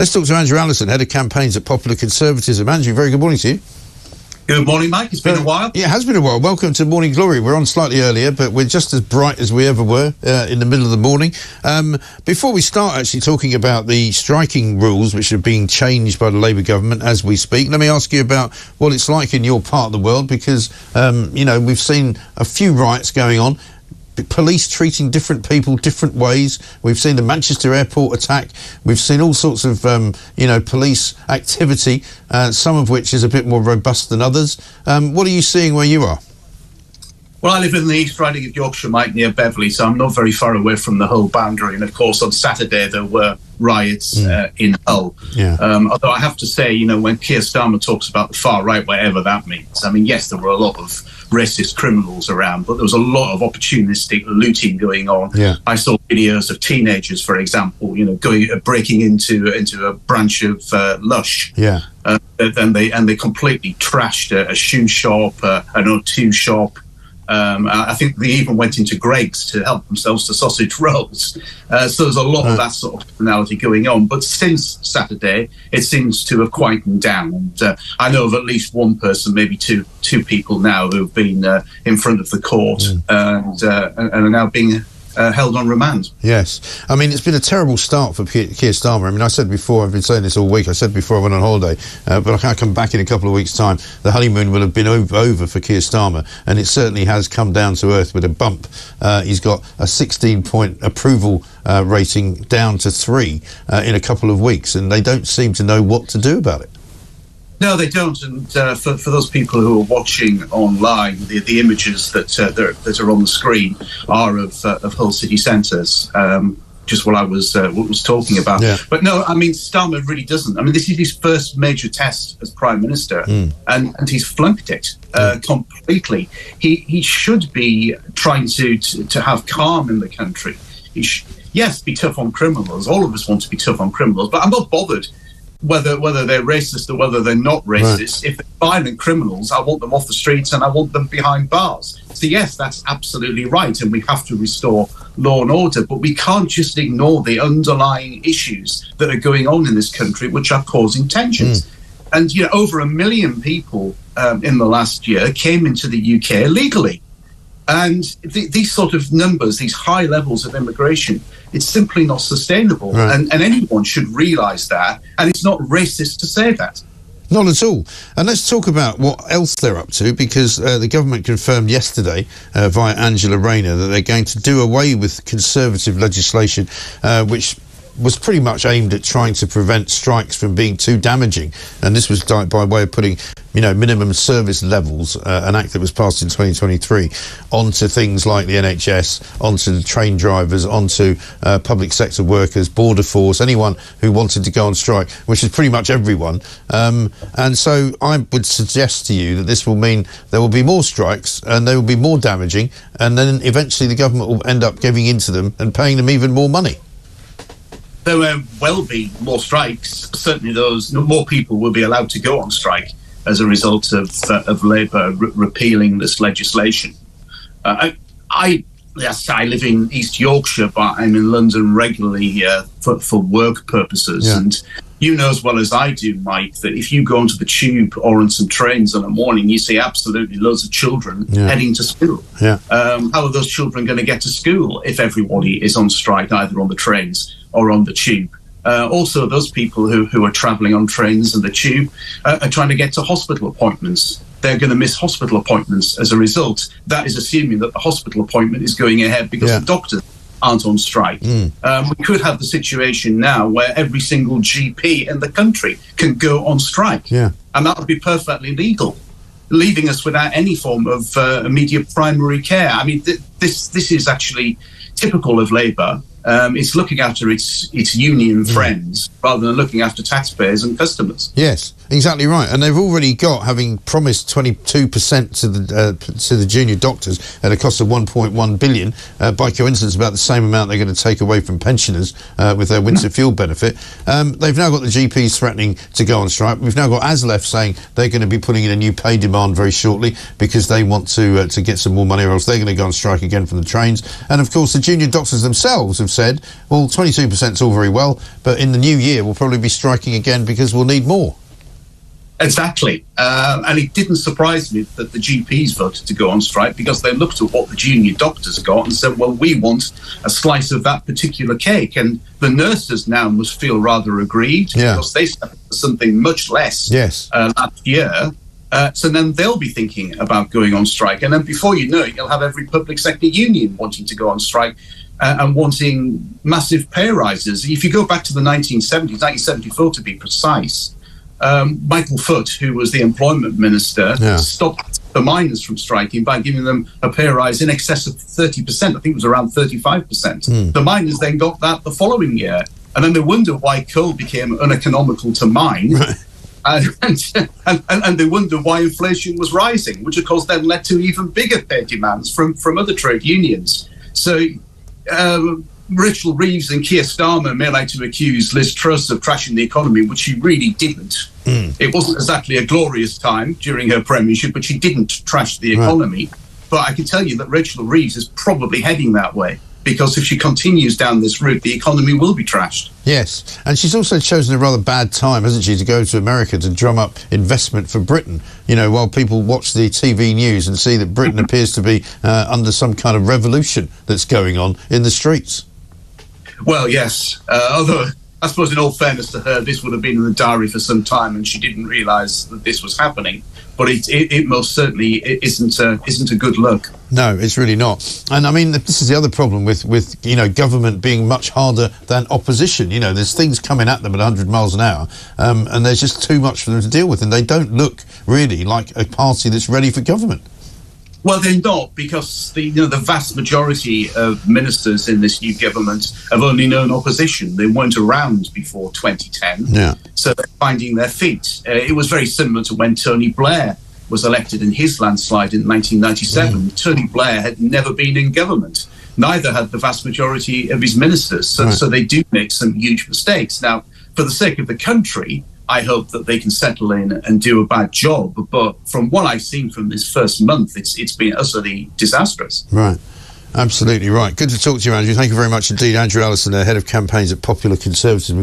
Let's talk to Andrew Allison, Head of Campaigns at Popular Conservatism. Andrew, very good morning to you. Good morning, Mike. It's been a while. Yeah, it has been a while. Welcome to Morning Glory. We're on slightly earlier, but we're just as bright as we ever were in the middle of the morning. Before we start actually talking about the striking rules, which are being changed by the Labour government as we speak, let me ask you about what it's like in your part of the world, because, we've seen a few riots going on. Police treating different people different ways. We've seen the Manchester airport attack. We've seen all sorts of, police activity, some of which is a bit more robust than others. What are you seeing where you are? Well, I live in the East Riding of Yorkshire, Mike, near Beverley, so I'm not very far away from the Hull boundary. And, of course, on Saturday there were riots in Hull. Yeah. Although I have to say, when Keir Starmer talks about the far right, whatever that means, I mean, yes, there were a lot of racist criminals around, but there was a lot of opportunistic looting going on. Yeah. I saw videos of teenagers, for example, breaking into a branch of Lush. Yeah. And they completely trashed a shoe shop, an O2 shop. I think they even went into Greggs to help themselves to sausage rolls. So there's a lot of that sort of criminality going on. But since Saturday, it seems to have quietened down. And I know of at least one person, maybe two people now, who've been in front of the court and are now being held on remand. Yes. I mean, it's been a terrible start for Keir Starmer. I mean, I said before, I've been saying this all week, I said before I went on holiday, but I can't come back in a couple of weeks' time. The honeymoon will have been over for Keir Starmer, and it certainly has come down to earth with a bump. He's got a 16-point approval rating down to 3 in a couple of weeks, and they don't seem to know what to do about it. No, they don't. And for those people who are watching online, the images that are on the screen are of Hull city centres, just what I was talking about. Yeah. But no, I mean, Starmer really doesn't. I mean, this is his first major test as Prime Minister, and he's flunked it completely. He should be trying to have calm in the country. Yes, be tough on criminals. All of us want to be tough on criminals, but I'm not bothered whether they're racist or whether they're not racist. Right. If they're violent criminals, I want them off the streets and I want them behind bars. So yes, that's absolutely right, and we have to restore law and order, but we can't just ignore the underlying issues that are going on in this country which are causing tensions. And over 1 million people in the last year came into the UK illegally. And these sort of numbers, these high levels of immigration, it's simply not sustainable. Right. And anyone should realise that. And it's not racist to say that. Not at all. And let's talk about what else they're up to, because the government confirmed yesterday via Angela Rayner that they're going to do away with Conservative legislation, which was pretty much aimed at trying to prevent strikes from being too damaging. And this was by way of putting, minimum service levels, an act that was passed in 2023, onto things like the NHS, onto the train drivers, onto public sector workers, border force, anyone who wanted to go on strike, which is pretty much everyone. And so I would suggest to you that this will mean there will be more strikes and they will be more damaging, and then eventually the government will end up giving into them and paying them even more money. There will be more strikes. Certainly more people will be allowed to go on strike as a result of Labour repealing this legislation. I live in East Yorkshire, but I'm in London regularly for work purposes. Yeah. And you know as well as I do, Mike, that if you go onto the tube or on some trains in the morning, you see absolutely loads of children heading to school. Yeah. How are those children going to get to school if everybody is on strike, either on the trains or on the tube? Also, those people who are travelling on trains and the tube are trying to get to hospital appointments. They're going to miss hospital appointments as a result. That is assuming that the hospital appointment is going ahead because the doctors aren't on strike. We could have the situation now where every single GP in the country can go on strike. Yeah. And that would be perfectly legal, leaving us without any form of immediate primary care. I mean, this is actually typical of Labour. It's looking after its union friends rather than looking after taxpayers and customers. Yes, exactly right. And they've already got, having promised 22% to the junior doctors at a cost of 1.1 billion, by coincidence about the same amount they're going to take away from pensioners with their winter fuel benefit. They've now got the GPs threatening to go on strike. We've now got ASLEF saying they're going to be putting in a new pay demand very shortly because they want to get some more money, or else they're going to go on strike again from the trains. And of course the junior doctors themselves have have said, well, 22% is all very well, but in the new year we'll probably be striking again because we'll need more. Exactly. And it didn't surprise me that the GPs voted to go on strike, because they looked at what the junior doctors got and said, well, we want a slice of that particular cake. And the nurses now must feel rather aggrieved, because they started something much less last year. So then they'll be thinking about going on strike. And then before you know it, you'll have every public sector union wanting to go on strike and wanting massive pay rises. If you go back to the 1970s, 1974 to be precise, Michael Foot, who was the employment minister, stopped the miners from striking by giving them a pay rise in excess of 30%. I think it was around 35%. The miners then got that the following year. And then they wonder why coal became uneconomical to mine. And they wonder why inflation was rising, which of course then led to even bigger pay demands from other trade unions. So Rachel Reeves and Keir Starmer may like to accuse Liz Truss of crashing the economy, which she really didn't. It wasn't exactly a glorious time during her premiership, but she didn't trash the economy. But I can tell you that Rachel Reeves is probably heading that way, because if she continues down this route, the economy will be trashed. Yes, and she's also chosen a rather bad time, hasn't she, to go to America to drum up investment for Britain, you know, while people watch the TV news and see that Britain appears to be under some kind of revolution that's going on in the streets. Well, yes, although I suppose in all fairness to her, this would have been in the diary for some time and she didn't realise that this was happening. But it most certainly isn't a good look. No, it's really not. And I mean, this is the other problem with you know, government being much harder than opposition. You know, there's things coming at them at 100 miles an hour, and there's just too much for them to deal with, and they don't look really like a party that's ready for government. Well, they're not, because the vast majority of ministers in this new government have only known opposition. They weren't around before 2010, so they're finding their feet. It was very similar to when Tony Blair was elected in his landslide in 1997. Tony Blair had never been in government. Neither had the vast majority of his ministers, so they do make some huge mistakes. Now, for the sake of the country, I hope that they can settle in and do a bad job. But from what I've seen from this first month, it's been utterly disastrous. Right. Absolutely right. Good to talk to you, Andrew. Thank you very much indeed. Andrew Allison, head of campaigns at Popular Conservative.